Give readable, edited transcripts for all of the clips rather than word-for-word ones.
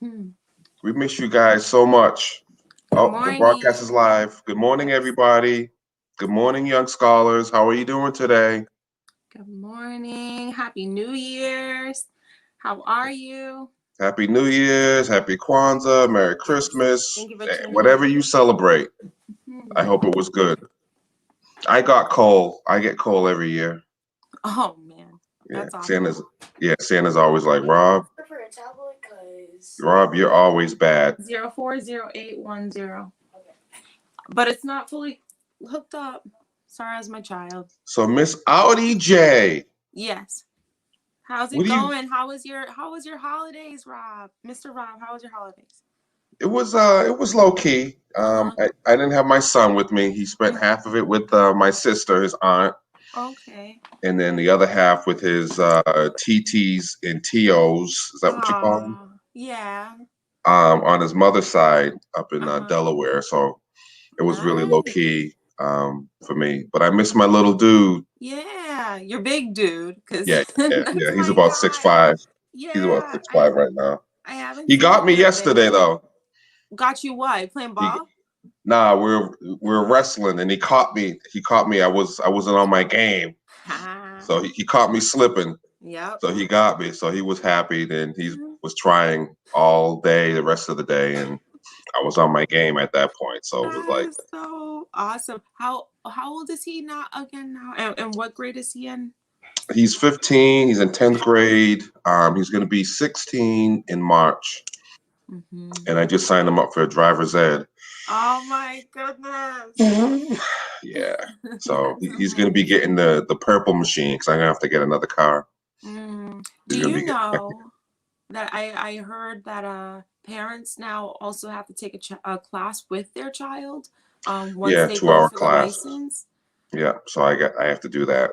Hmm. We miss you guys so much. Good Oh, the broadcast morning. is live. Good morning, everybody. Good morning, young scholars. How are you doing today? Good morning. Happy New Year's. How are you? Happy New Year's, Happy Kwanzaa, Merry Christmas, Thank you for tuning whatever in. you celebrate. I Hmm. hope it was good. I got coal. I get coal every year. Oh man, Yeah, that's awful. Santa's always like, Rob, you're always bad. 040810. But it's not fully hooked up. Sorry, as my child. So Miss Audi J, Yes. How's it what do you? going? How was your holidays, Rob? Mr. Rob, how was your holidays? It was low key. Uh-huh. I didn't have my son with me. He spent half of it with my sister, his aunt, Okay. and then the other half with his TTs and TOs. Is that what you call them? Yeah. On his mother's side up in Uh-huh. Delaware. So it was really low Nice. key for me. But I miss my little dude. Yeah, you're big dude, because Yeah, yeah, that's yeah. He's my about six guy. five. He's about Yeah, six I five right now. I haven't He seen got him me in a bit. yesterday though. Got you what? Playing He ball? Nah, we're wrestling, and he caught me. He caught me. I wasn't on my game, so he caught me slipping. Yep. So he got me. So he was happy. Then he was trying all day, the rest of the day, and I was on my game at that point. So it was That like is so awesome. How old is he now again now? And what grade is he in? he's 15. He's in 10th grade. He's going to be 16 in March, Mm-hmm. and I just signed him up for a driver's ed. Oh my goodness. Yeah. So That's he's going to be amazing. getting the purple machine because I'm going to have to get another car. Do He's going to you be getting know that I heard that parents now also have to take a class with their child once yeah, they go 2 hour for the class. license? Yeah. So I have to do that.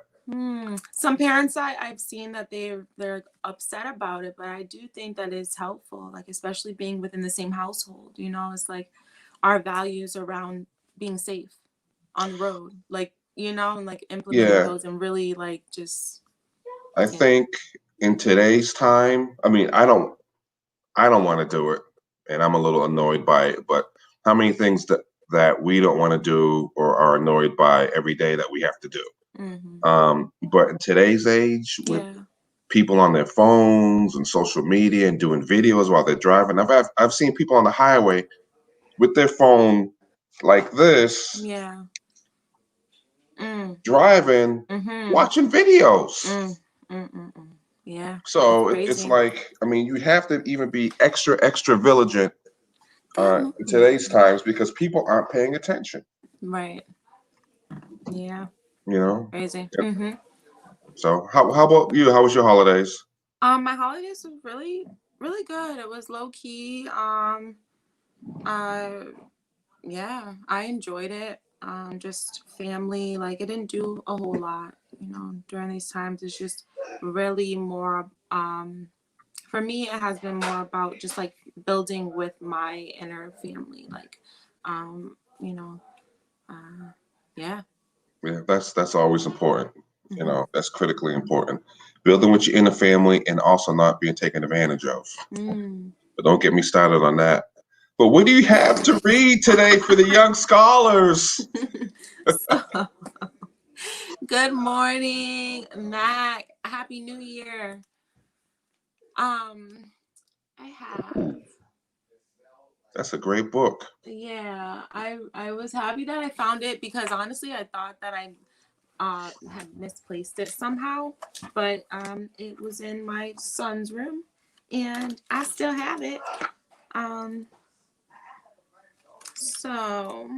Some parents I've seen that they're upset about it, but I do think that it's helpful, like especially being within the same household. It's like our values around being safe on the road, like and like implementing Yeah. those and really like just I you know. think in today's time, I mean, I don't want to do it, and I'm a little annoyed by it. But how many things that we don't want to do or are annoyed by every day that we have to do? Hmm. But in today's age, with Yeah. people on their phones and social media and doing videos while they're driving, I've seen people on the highway with their phone like this, Yeah. Mm. driving, Mhm. watching videos. Mm. Mm. Mm. Mm. Yeah, it's So it's crazy. like, I mean, you have to even be extra vigilant in today's Mhm. times because people aren't paying attention. Right. Yeah. You know. Crazy. Yep. Mhm. So how about you? How was your holidays? My holidays was really, really good. It was low key. Uh, yeah, I enjoyed it. Just family. Like, I didn't do a whole lot. During these times, it's just really more. For me, it has been more about just like building with my inner family. Like, you know, uh, yeah. Yeah, that's always important. You Hmm. know, that's critically important. Building with your inner family and also not being taken advantage of. Mm. But don't get me started on that. But what do you have to read today for the young scholars? So, good morning, Mac. Happy New Year. Um, I have. That's a great book. Yeah, I was happy that I found it because honestly, I thought that I had misplaced it somehow, but it was in my son's room, and I still have it. Um, so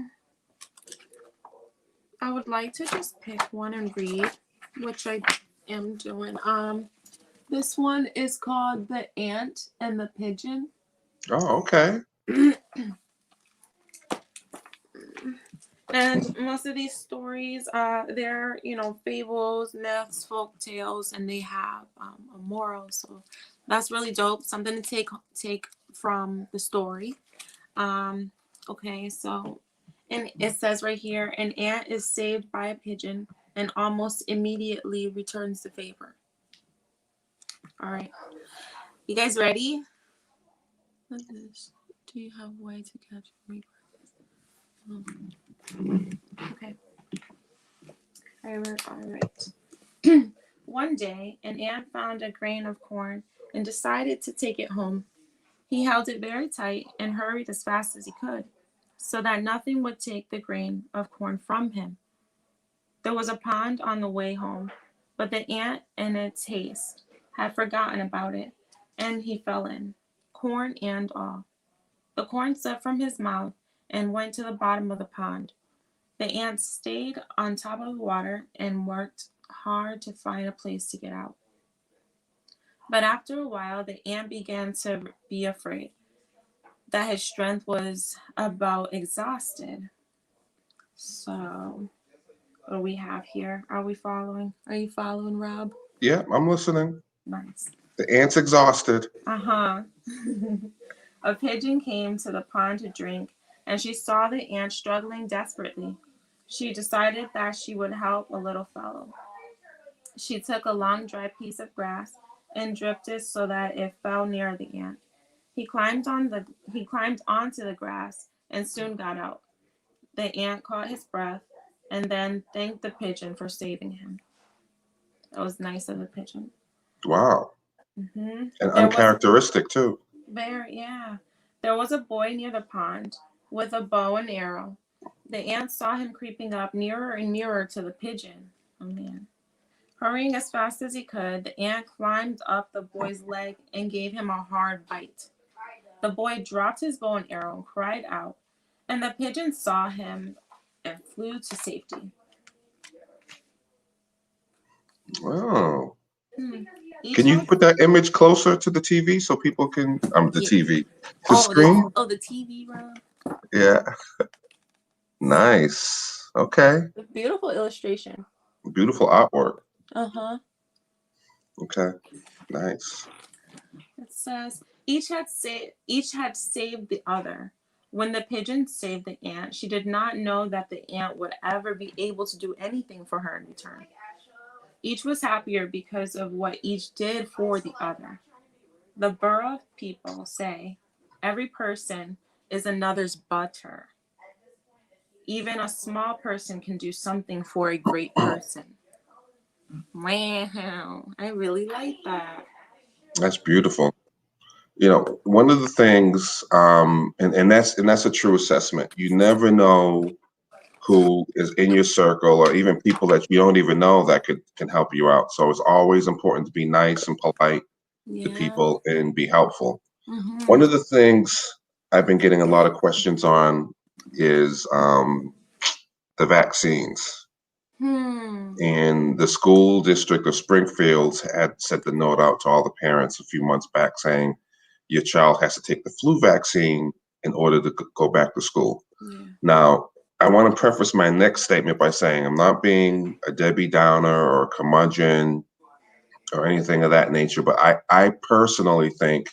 I would like to just pick one and read, which I am doing. This one is called The Ant and the Pigeon. Oh, okay. And most of these stories, they're fables, myths, folk tales, and they have a moral. So that's really dope. Something to take from the story. Um, okay, so and it says right here, an ant is saved by a pigeon and almost immediately returns the favor. All right, you guys ready? Look at this. Do you have a way to catch me? Oh, okay. All right. One day, an ant found a grain of corn and decided to take it home. He held it very tight and hurried as fast as he could, so that nothing would take the grain of corn from him. There was a pond on the way home, but the ant, in its haste, had forgotten about it, and he fell in, corn and all. The corn slipped from his mouth and went to the bottom of the pond. The ant stayed on top of the water and worked hard to find a place to get out. But after a while, the ant began to be afraid that his strength was about exhausted. So, what do we have here? Are we following? Are you following, Rob? Yeah, I'm listening. Nice. The ant's exhausted. Uh-huh. A pigeon came to the pond to drink, and she saw the ant struggling desperately. She decided that she would help a little fellow. She took a long dry piece of grass and dripped it so that it fell near the ant. He climbed onto the grass and soon got out. The ant caught his breath and then thanked the pigeon for saving him. That was nice of the pigeon. Wow. Hmm. And There was uncharacteristic too. yeah. There was a boy near the pond with a bow and arrow. The ant saw him creeping up nearer and nearer to the pigeon. Oh man. Hurrying as fast as he could, the ant climbed up the boy's leg and gave him a hard bite. The boy dropped his bow and arrow and cried out, and the pigeon saw him and flew to safety. Oh. Hmm. Can Each you had put that image closer to the TV so people can the yeah. TV, the screen? The TV, bro. Yeah. Nice. Okay. Beautiful illustration. Beautiful artwork. Uh-huh. Okay. Nice. It says each had saved the other. When the pigeon saved the ant, she did not know that the ant would ever be able to do anything for her in return. Each was happier because of what each did for the other. The Burra people say every person is another's butter. Even a small person can do something for a great person. Wow, I really like that. That's beautiful. You know, one of the things, and that's a true assessment. You never know who is in your circle or even people that you don't even know that can help you out. So it's always important to be nice and polite to Yeah. people and be helpful. One Mm-hmm. of the things I've been getting a lot of questions on is the vaccines. Hmm. And the school district of Springfield had sent the note out to all the parents a few months back saying your child has to take the flu vaccine in order to go back to school. Yeah. Now, I want to preface my next statement by saying I'm not being a Debbie Downer or a curmudgeon or anything of that nature, but I personally think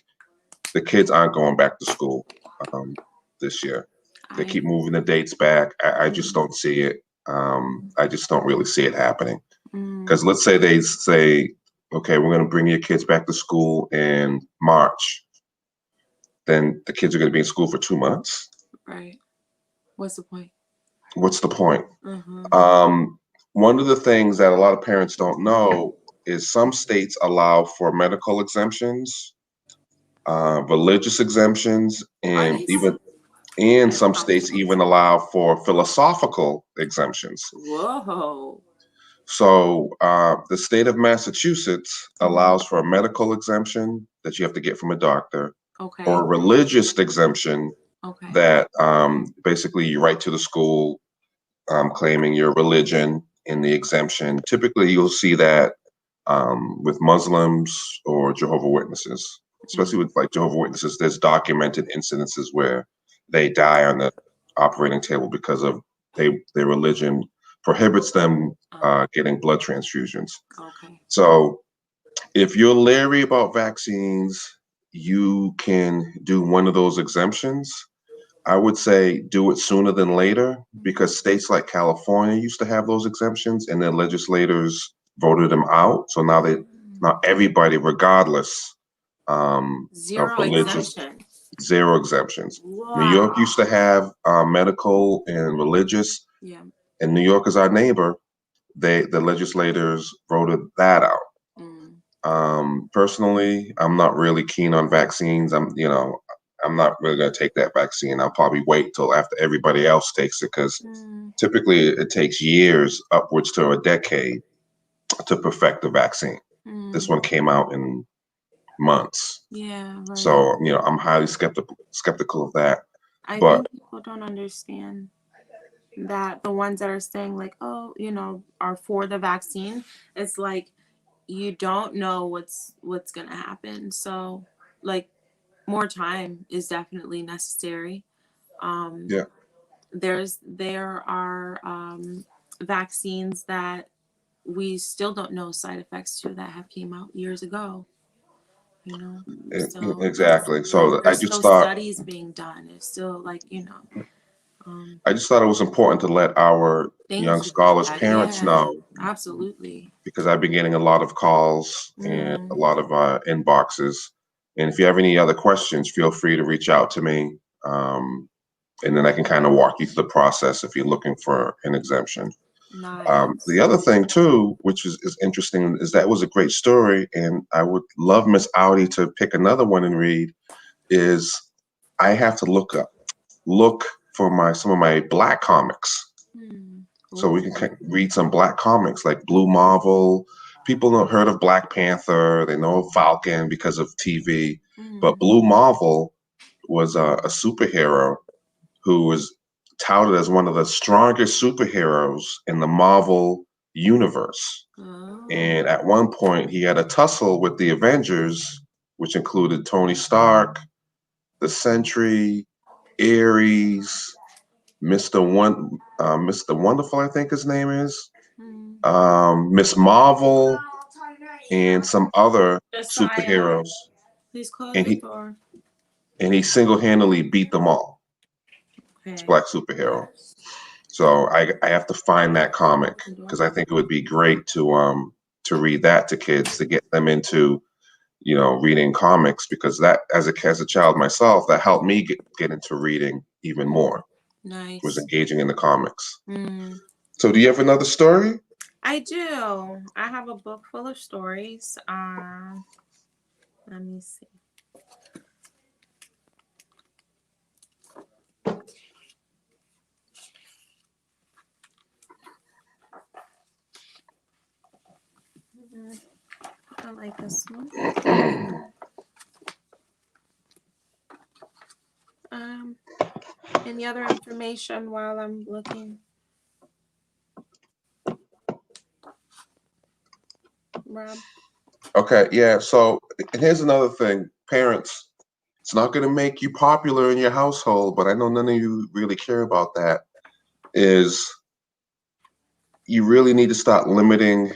the kids aren't going back to school um, this year. They I. keep moving the dates back. I just Mm, don't see it. I just don't really see it happening. mm, Because let's say they say, okay, we're going to bring your kids back to school in March. Then the kids are going to be in school for 2 months. right. What's the point? What's the point? Mm-hmm. One of the things that a lot of parents don't know is some states allow for medical exemptions, religious exemptions, Are and they? even and That's some states even allow for philosophical exemptions. whoa. So the state of Massachusetts Mm-hmm. allows for a medical exemption that you have to get from a doctor, or a Okay. religious exemption Okay. that basically you write to the school claiming your religion in the exemption. Typically, you'll see that with Muslims or Jehovah Witnesses, especially Mm. with like Jehovah Witnesses. There's documented incidences where they die on the operating table because of their religion prohibits them Oh, getting blood transfusions. okay. So if you're leery about vaccines, you can do one of those exemptions. I would say do it sooner than later Mm-hmm. because states like California used to have those exemptions and their legislators voted them out. So now Mm. now everybody, regardless of Zero religious, exemption. zero exemptions. New York Wow. used to have medical and religious, Yeah. and New York is our neighbor. The legislators voted that out. Mm. Personally, I'm not really keen on vaccines. I'm not really going to take that vaccine. I'll probably wait till after everybody else takes it because Mm. typically it takes years, upwards to a decade, to perfect the vaccine. This Mm. one came out in months. Yeah, right. So, I'm highly skeptical of that. I But think people don't understand that the ones that are saying like, oh, are for the vaccine, it's like you don't know what's gonna happen. So like more time is definitely necessary. Um, yeah, there are vaccines that we still don't know side effects to that have came out years ago. So exactly. So there's still studies being done. It's still like um, I just thought it was important to let our young thank you for scholars' that. parents Yeah, know absolutely. because I've been getting a lot of calls and a Mm, lot of inboxes. And if you have any other questions, feel free to reach out to me. And then I can kind of walk you through the process if you're looking for an exemption. The nice. other thing too, which is interesting, is that was a great story, and I would love Miss Audi to pick another one and read. Is I have to look for my some of my black comics, Hmm. so we Ooh. can read some black comics like Blue Marvel. People have heard of Black Panther, they know of Falcon because of TV, but Mm. Blue Marvel was a superhero who was touted as one of the strongest superheroes in the Marvel universe. Oh. And at one point, he had a tussle with the Avengers, which included Tony Stark, the Sentry, Ares, Mr. Wonderful, I think his name is, Mm. Miss Marvel, and some other Josiah, superheroes, please close and the he door. and he single-handedly beat them all. It's Okay. Black superhero. So I have to find that comic Open door. because I think it would be great to read that to kids to get them into reading comics because that as a child myself that helped me get into reading even more was Nice. engaging in the comics. Mm. So do you have another story? I do. I have a book full of stories. Let me see. Mm, I like this one. Um, any other information while I'm looking, Rob? Okay, yeah. So and here's another thing, parents. It's not going to make you popular in your household, but I know none of you really care about that. Is you really need to start limiting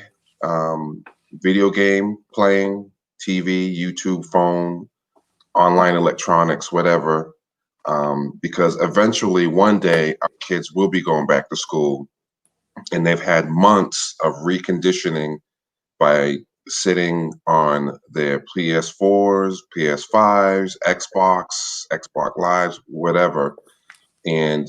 video game playing, TV, YouTube, phone, online electronics, whatever, because eventually one day our kids will be going back to school and they've had months of reconditioning by sitting on their PS4s, PS5s, Xbox Lives, whatever. And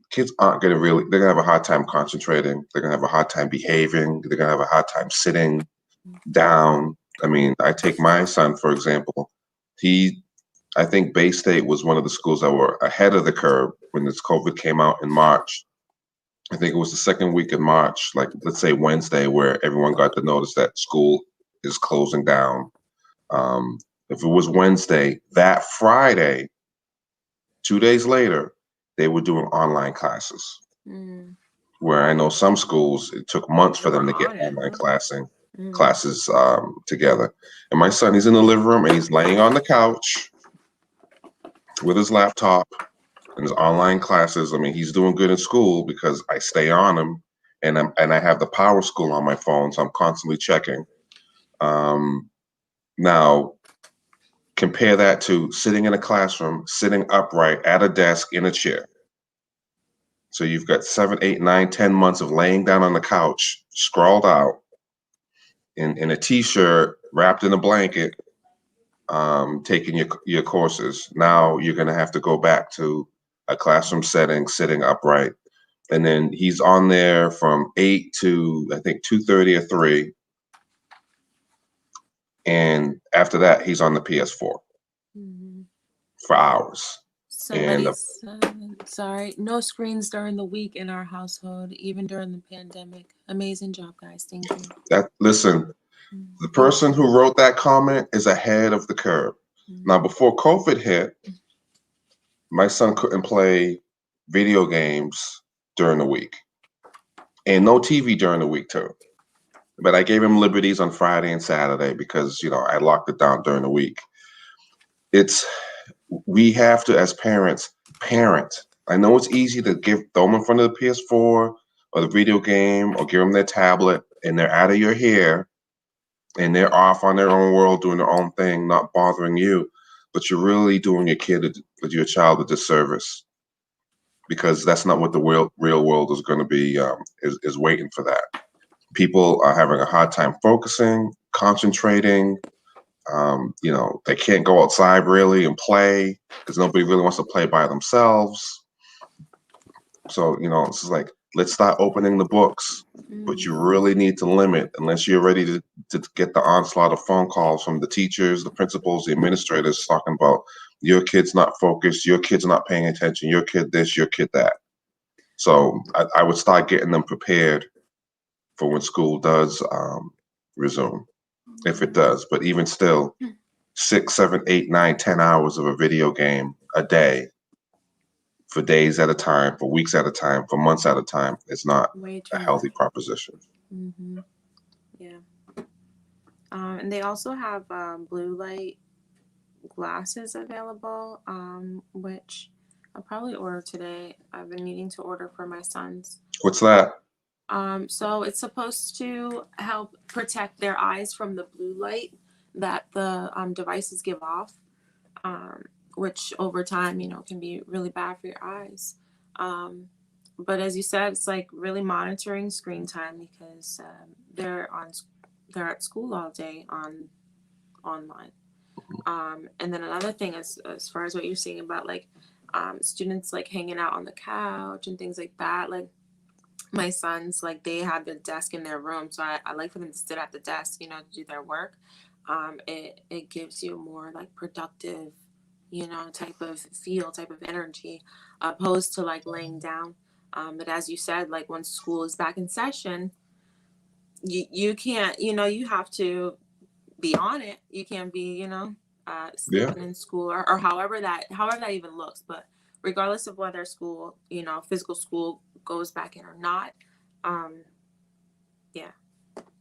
kids aren't going to really, they're going to have a hard time concentrating. They're going to have a hard time behaving. They're going to have a hard time sitting down. I mean, I take my son, for example. He, I think Bay State was one of the schools that were ahead of the curve when this COVID came out in March. I think it was the second week in March, like let's say Wednesday, where everyone got the notice that school is closing down. If it was Wednesday, that Friday, 2 days later, they were doing online classes. Mm. Where I know some schools, it took months They for them were to get on it, online huh? Mm. classes together. And my son, he's in the living room and he's laying on the couch with his laptop and his online classes. I mean, he's doing good in school because I stay on him, and I have the Power School on my phone, so I'm constantly checking. Um, Now, compare that to sitting in a classroom, sitting upright at a desk in a chair. So you've got 7, 8, 9, 10 months of laying down on the couch, sprawled out in a t-shirt, wrapped in a blanket, taking your courses. Now you're going to have to go back to a classroom setting, sitting upright. And then he's on there from 8 to I think 2:30 or 3. And after that, he's on the PS4 Mhm. for hours. And Somebody said, sorry, no screens during the week in our household, even during the pandemic. Amazing job, guys. Thank you. listen, the person who wrote that comment is ahead of the curve. Now, before COVID hit, my son couldn't play video games during the week and no TV during the week too. But I gave him liberties on Friday and Saturday because, I locked it down during the week. We have to, as parents, parent. I know it's easy to throw them in front of the PS4 or the video game or give them their tablet and they're out of your hair and they're off on their own world doing their own thing, not bothering you. But you're really doing your child a disservice because that's not what the real world is going to be, is waiting for that. People are having a hard time focusing, concentrating. They can't go outside really and play because nobody really wants to play by themselves. So, it's just like, let's start opening the books, but you really need to limit unless you're ready to get the onslaught of phone calls from the teachers, the principals, the administrators talking about your kid's not focused, your kid's not paying attention, your kid this, your kid that. So I would start getting them prepared for when school does resume, if it does. But even still, 6, 7, 8, 9, 10 hours of a video game a day for days at a time, for weeks at a time, for months at a time is not a healthy proposition. Mm-hmm. Yeah. And they also have blue light glasses available, which I'll probably order today. I've been needing to order for my sons. What's that? So it's supposed to help protect their eyes from the blue light that the devices give off, which over time, can be really bad for your eyes. But as you said, it's like really monitoring screen time because they're at school all day online. And then another thing is, as far as what you're saying about like students like hanging out on the couch and things like that, like my sons, like they have the desk in their room, so I like for them to sit at the desk, to do their work. It gives you more like productive, type of feel, type of energy, opposed to like laying down. But as you said, like when school is back in session, you can't, you have to be on it. You can't be, sleeping in school or however that even looks. But regardless of whether school, physical school goes back in or not, um, yeah.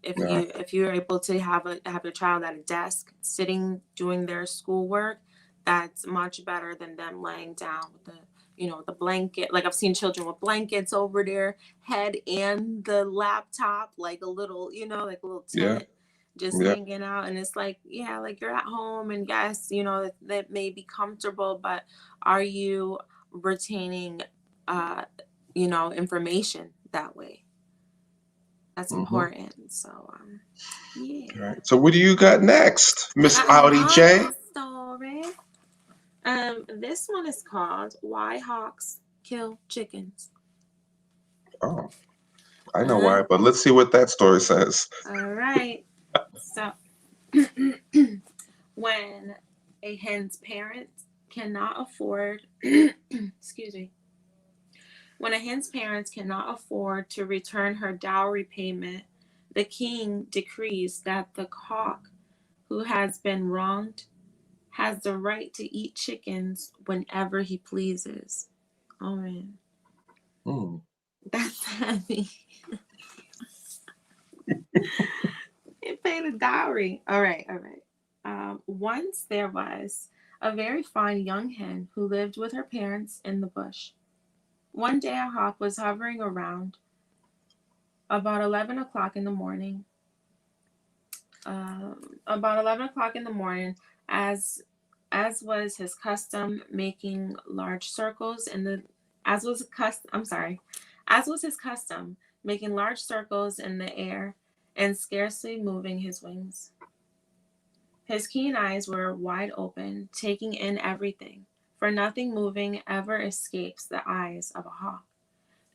If you're able to have your child at a desk sitting doing their schoolwork, that's much better than them laying down with the blanket. Like I've seen children with blankets over their head and the laptop, like a little, like a little tent just hanging out. And it's like, yeah, like you're at home and yes, that may be comfortable, but are you retaining, information that way? That's important. So, yeah. All right. So what do you got next, Miss Audi J? Story. This one is called "Why Hawks Kill Chickens." Oh, I know why, but let's see what that story says. All right. So, when a hen's parents cannot afford, excuse me, when a hen's parents cannot afford to return her dowry payment, the king decrees that the cock who has been wronged has the right to eat chickens whenever he pleases. Oh man. That's heavy. He paid a dowry. All right, all right. Once there was a very fine young hen who lived with her parents in the bush. One day a hawk was hovering around about 11 o'clock in the morning. About 11 o'clock in the morning, as was his custom, making large circles in the as was custom. I'm sorry, as was his custom, making large circles in the air and scarcely moving his wings. His keen eyes were wide open, taking in everything, for nothing moving ever escapes the eyes of a hawk,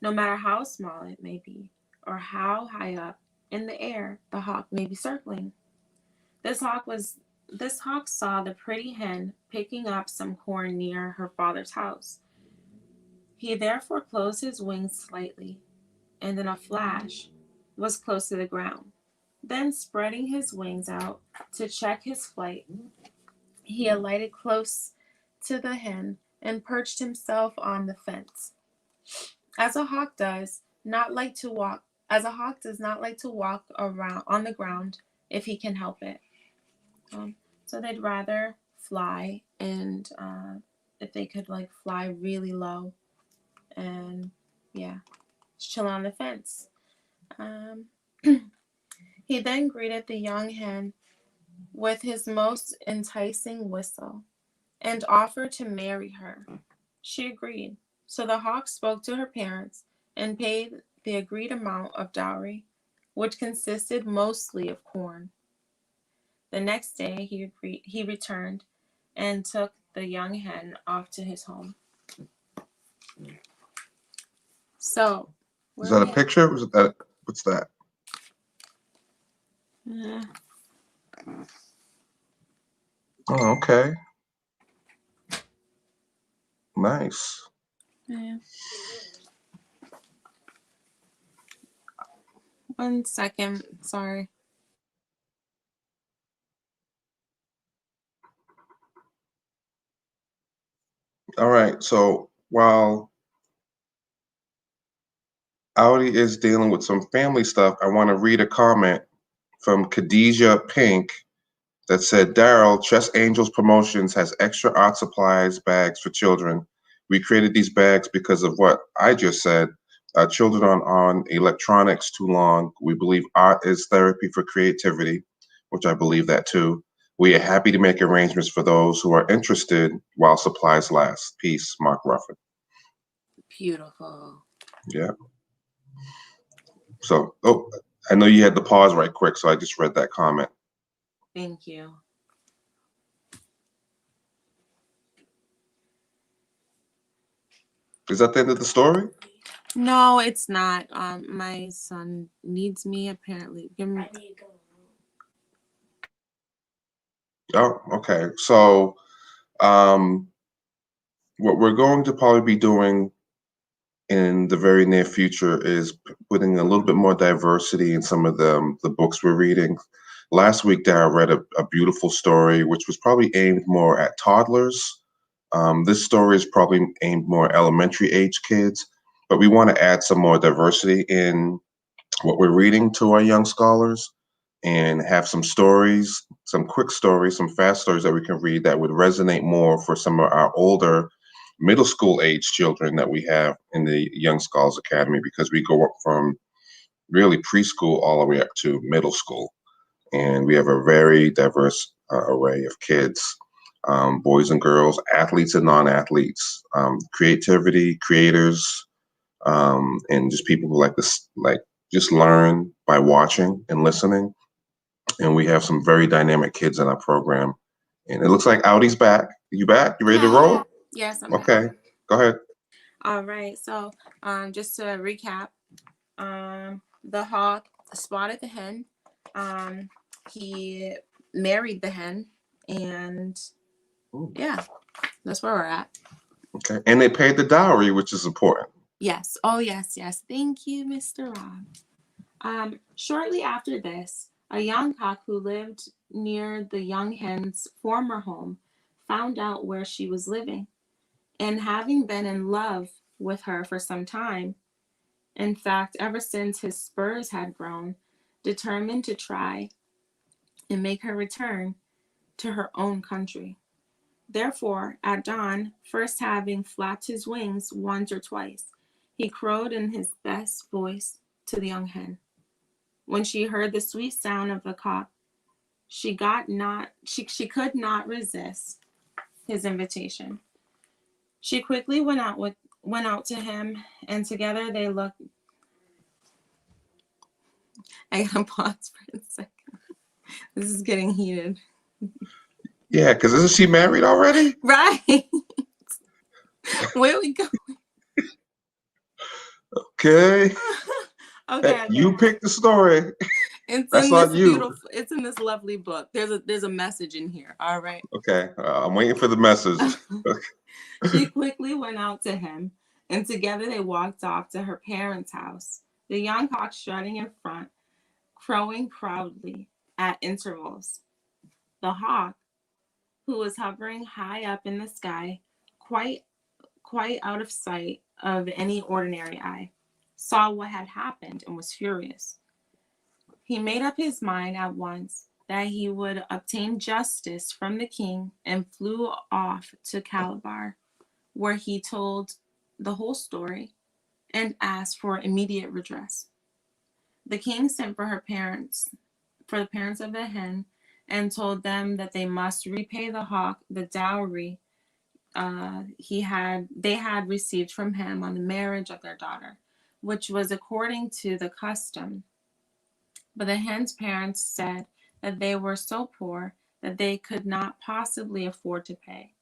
no matter how small it may be, or how high up in the air the hawk may be circling. This hawk was this hawk saw the pretty hen picking up some corn near her father's house. He therefore closed his wings slightly, and in a flash was close to the ground. Then, spreading his wings out to check his flight, he alighted close to the hen and perched himself on the fence. As a hawk does not like to walk, as a hawk does not like to walk around on the ground if he can help it. So they'd rather fly, and if they could like fly really low, and yeah, just chill on the fence. Um, he then greeted the young hen with his most enticing whistle and offered to marry her. She agreed. So the hawk spoke to her parents and paid the agreed amount of dowry, which consisted mostly of corn. The next day he returned and took the young hen off to his home. So, Is where that a we at? picture? Was that, what's that? Yeah. Oh, okay. Nice. Yeah. 1 second. Sorry. All right. So while Audi is dealing with some family stuff, I want to read a comment from Khadijah Pink that said, Daryl, Chess Angels Promotions has extra art supplies bags for children. We created these bags because of what I just said. Children are on electronics too long. We believe art is therapy for creativity, which I believe that too. We are happy to make arrangements for those who are interested while supplies last. Peace, Mark Ruffin. Beautiful. Yeah. So, oh, I know you had to pause right quick, so I just read that comment. Thank you. Is that the end of the story? No, it's not. My son needs me apparently. Give me. Oh, okay. So, um, what we're going to probably be doing in the very near future is putting a little bit more diversity in some of the books we're reading. Last week, Dara read a beautiful story, which was probably aimed more at toddlers. This story is probably aimed more elementary age kids, but we want to add some more diversity in what we're reading to our young scholars and have some stories, some quick stories, some fast stories that we can read that would resonate more for some of our older middle school age children that we have in the Young Scholars Academy, because we go up from really preschool all the way up to middle school. And we have a very diverse array of kids, boys and girls, athletes and non-athletes, creativity, creators, and just people who like this, like just learn by watching and listening. And we have some very dynamic kids in our program. And it looks like Audi's back. You back? You ready to roll? Yes, I'm back. Okay, go ahead. All right. So, just to recap, the hawk spotted the hen. He married the hen, and yeah, that's where we're at. Okay, and they paid the dowry, which is important. Yes. Oh, yes, yes. Thank you, Mr. Rob. Shortly after this, a young cock who lived near the young hen's former home found out where she was living, and having been in love with her for some time, in fact, ever since his spurs had grown, determined to try and make her return to her own country. Therefore, at dawn, first having flapped his wings once or twice, he crowed in his best voice to the young hen. When she heard the sweet sound of the cock, she could not resist his invitation. She quickly went out to him, and together they looked. I gotta pause for a second. This is getting heated. Yeah, because isn't she married already? Right. Where we go? Okay. Hey, Okay, okay. you picked the story. It's That's in this on you. beautiful. It's in this lovely book. There's a message in here. All right. Okay. I'm waiting for the message. She quickly went out to him, and together they walked off to her parents' house. The young cock strutting in front, crowing proudly at intervals. The hawk, who was hovering high up in the sky, quite quite out of sight of any ordinary eye, saw what had happened and was furious. He made up his mind at once that he would obtain justice from the king and flew off to Calabar, where he told the whole story and asked for immediate redress. The king sent for the parents of the hen, and told them that they must repay the hawk the dowry they had received from him on the marriage of their daughter, which was according to the custom. But the hen's parents said that they were so poor that they could not possibly afford to pay.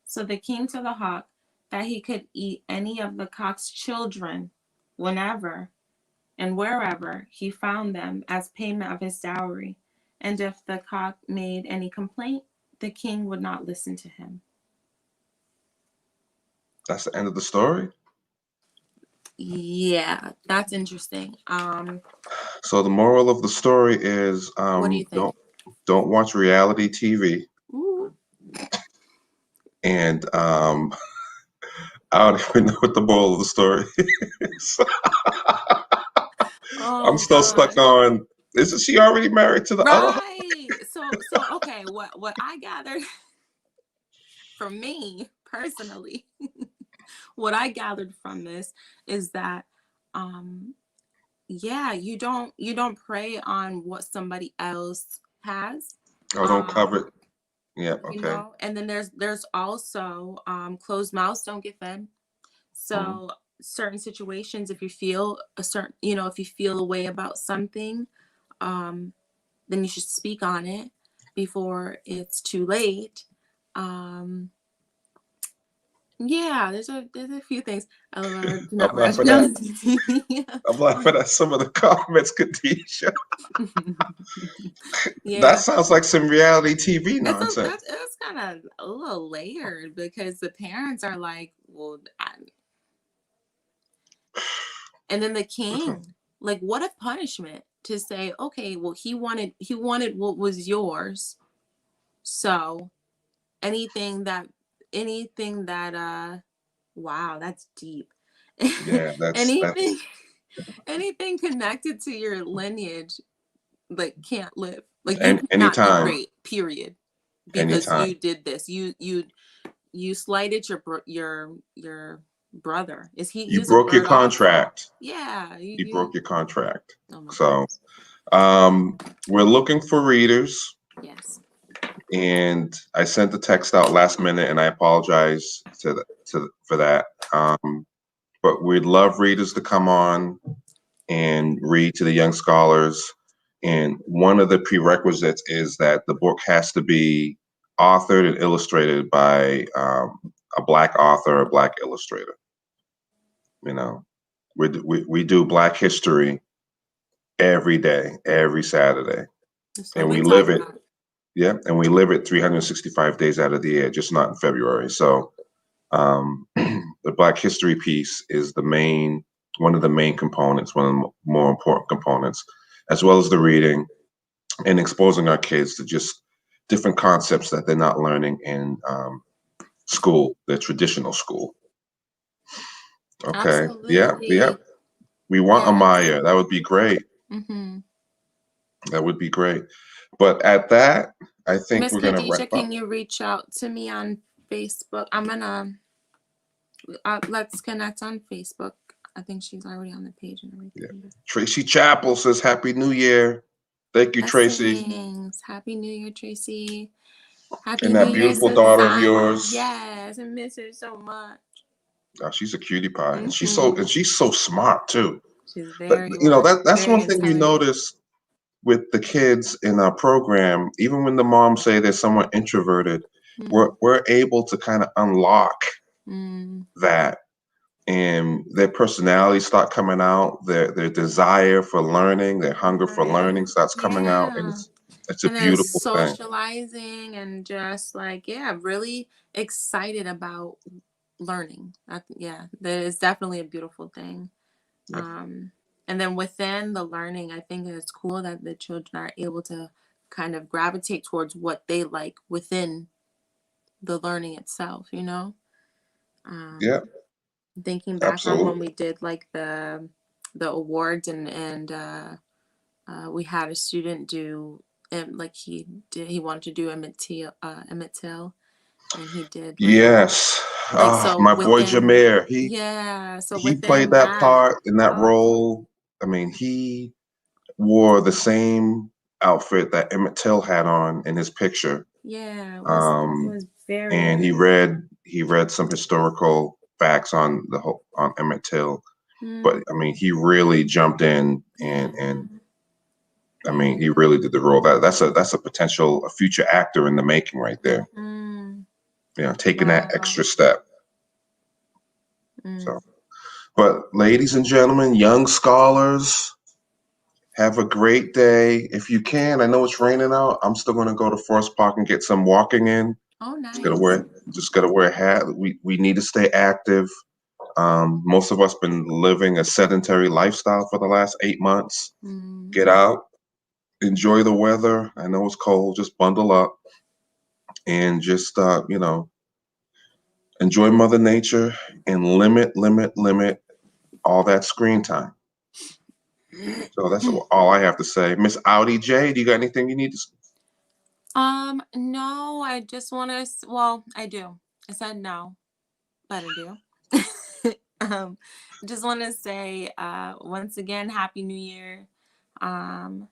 So the king told the hawk that he could eat any of the cock's children whenever and wherever he found them as payment of his dowry. And if the cock made any complaint, the king would not listen to him. That's the end of the story. Yeah, that's interesting. So the moral of the story is What do you think? don't watch reality TV. Ooh. And I don't even know what the moral of the story is. I'm Oh still stuck gosh. on, isn't she already married to the other? Right. So okay, what I gathered from me personally, what I gathered from this is that yeah, you don't prey on what somebody else has. Oh, don't cover it. Um Yeah, okay. and then there's also closed mouths don't get fed. Mhm. So certain situations, if you feel a certain, if you feel a way about something, um, then you should speak on it before it's too late. Um, yeah, there's a few things. Do I'm not watch laughing at reality TV. I'm laughing at some of the comments, Khadijah. That Yeah, sounds like some reality TV that's nonsense. it's kind of a little layered because the parents are like, well, and then the king, like, what a punishment to say, okay, well, he wanted what was yours, so anything that wow, that's deep. Yeah, anything that's anything connected to your lineage, like, can't live, like, you cannot be anytime, great, period, because anytime. you did this, you slighted your brother. He You was a broke your bird also. contract. Yeah, You broke your contract. oh my So goodness. we're looking for readers, Yes. and I sent the text out last minute, and I apologize for that. But we'd love readers to come on and read to the young scholars. And one of the prerequisites is that the book has to be authored and illustrated by a Black author, a Black illustrator. You know, we do Black history every day, every Saturday, That's what and we we talk live it. about. Yeah, and we live it 365 days out of the year, just not in February. So the Black History piece is one of the main components, one of the more important components, as well as the reading and exposing our kids to just different concepts that they're not learning in school, the traditional school. Okay. Yeah, yeah. Absolutely. We want Yes. Amaya. That would be great. Mm-hmm. That would be great. But at that, I think Miss we're gonna Khadijah, wrap up. can you reach out to me on Facebook? I'm gonna let's connect on Facebook. I think she's already on the page and Yeah. everything. Tracy Chappell says Happy New Year. Thank you, Tracy. Blessings. Happy New Year, Tracy. Happy And New that Year, beautiful daughter of Society. yours. Yes, I miss her so much. Oh, she's a cutie pie, and Mm-hmm. she's so smart too. She's But very you know wise, that's very one thing you intelligent. notice with the kids in our program, even when the moms say they're somewhat introverted, Mm, we're able to kind of unlock mm, that, and their personalities start coming out, their desire for learning, their hunger for right. learning starts coming out, and Yeah. it's a And they're beautiful thing. socializing and just like, yeah, really excited about learning. Yeah, that is definitely a beautiful thing. Yeah. Um, and then within the learning, I think it's cool that the children are able to kind of gravitate towards what they like within the learning itself, you know? Yeah, Um, Thinking back on when absolutely. we did like the awards and we had a student do like he wanted to do Emmett Till, and he did Yes. so My boy within, Jameer, yeah, so he played within that that, part in that oh role. I mean, he wore the same outfit that Emmett Till had on in his picture. yeah, it Um, was and very he read some historical facts on the whole on Emmett Till. But I mm, mean, he really jumped in, yeah, and I mean, he yeah, really did the role. That's a potential a future actor in the making right there. mm, You know, taking that wow, extra step. mm. So, but ladies and gentlemen, young scholars, have a great day. If you can, I know it's raining out. I'm still going to go to Forest Park and get some walking in. Oh Just gotta nice. wear just gotta wear a hat. We need to stay active. Most of us been living a sedentary lifestyle for the last 8 months. Mm, Get out, enjoy the weather. I know it's cold. Just bundle up and just enjoy Mother Nature and limit all that screen time. So that's all I have to say. Miss Audi J, do you got anything you need to? no, I just want to, well, I do. I said no, but I do. um, just want to say, once again, Happy New Year. Um,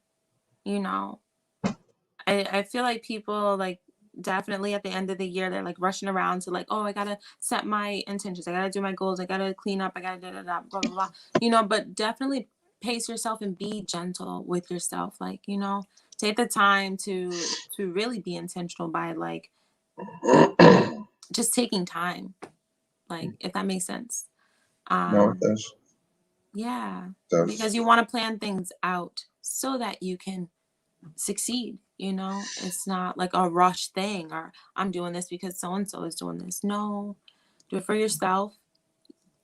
you know, I feel like people like definitely at the end of the year they're like rushing around to like, oh, I gotta set my intentions, I gotta do my goals, I gotta clean up, I gotta da da da blah blah blah. But definitely pace yourself and be gentle with yourself. Like, take the time to really be intentional by like just taking time. Like, if that makes sense. No, it Um, does. yeah. Does. Because you want to plan things out so that you can succeed. It's not like a rush thing, or I'm doing this because so and so is doing this. No, do it for yourself.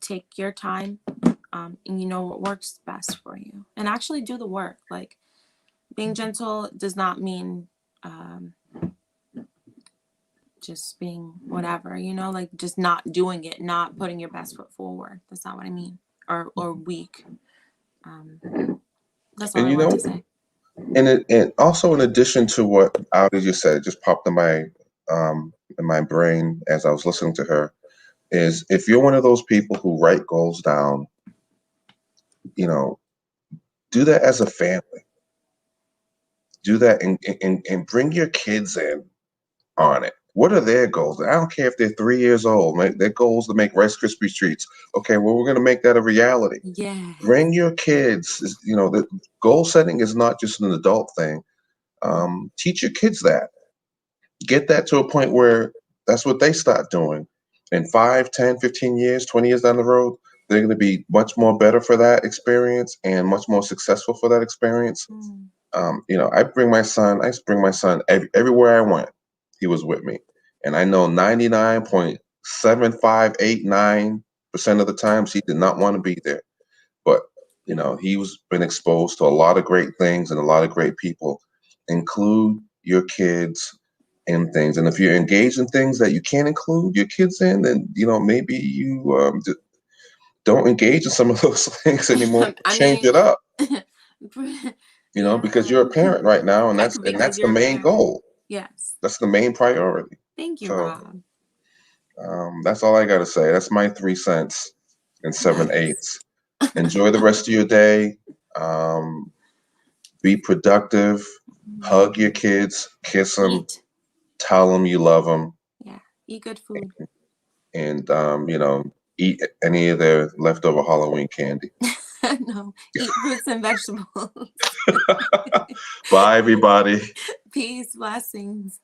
Take your time, and you know what works best for you, and actually do the work. Like, being gentle does not mean um, just being whatever, like just not doing it, not putting your best foot forward. That's not what I mean. Or weak. um, that's all And I you wanted know, to say. and also in addition to what Audi just said, it just popped in my brain as I was listening to her, is if you're one of those people who write goals down, you know, do that as a family. Do that and bring your kids in on it. What are their goals? I don't care if they're 3 years old. Their goals to make Rice Krispie treats. Okay, well, we're going to make that a reality. Yes. Bring your kids. The goal setting is not just an adult thing. Teach your kids that. Get that to a point where that's what they start doing. In 5, 10, 15 years, 20 years down the road, they're going to be much more better for that experience and much more successful for that experience. Mm. I used to bring my son everywhere I went. He was with me. And I know 99.7589% of the times he did not want to be there. But, he was been exposed to a lot of great things and a lot of great people. Include your kids in things. And if you're engaged in things that you can't include your kids in, then, maybe you don't engage in some of those things anymore. I Change mean, it up, because yeah. you're a parent right now, and that's Because the you're a main parent. goal. Yes. That's the main priority. Thank you, So Rob. that's all I got to say. That's my 3 cents and seven Nice. eighths. Enjoy the rest of your day. Um, be productive. Hug your kids. Kiss them. Eat. Tell them you love them. Yeah. Eat good food. And eat any of their leftover Halloween candy. No. Eat fruits and vegetables. Bye, everybody. Peace, blessings.